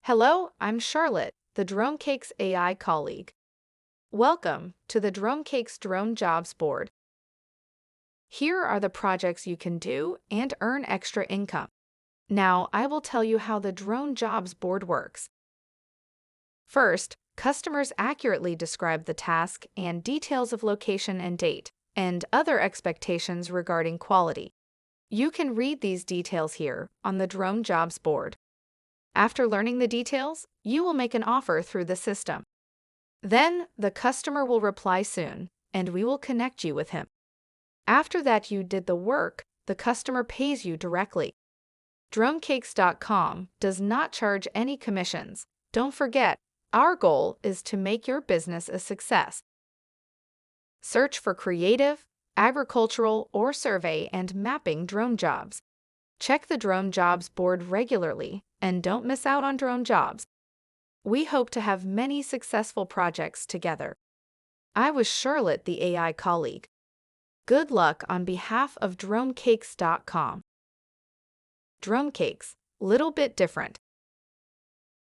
Hello, I'm Charlotte, the Dronecakes AI colleague. Welcome to the Dronecakes Drone Jobs Board. Here are the projects you can do and earn extra income. Now, I will tell you how the Drone Jobs Board works. First, customers accurately describe the task and details of location and date, and other expectations regarding quality. You can read these details here on the Drone Jobs Board. After learning the details, you will make an offer through the system. Then, the customer will reply soon, and we will connect you with him. After that you did the work, the customer pays you directly. Dronecakes.com does not charge any commissions. Don't forget, our goal is to make your business a success. Search for creative, agricultural, or survey and mapping drone jobs. Check the Drone Jobs Board regularly and don't miss out on drone jobs. We hope to have many successful projects together. I was Charlotte, the AI colleague. Good luck on behalf of Dronecakes.com. Dronecakes, little bit different.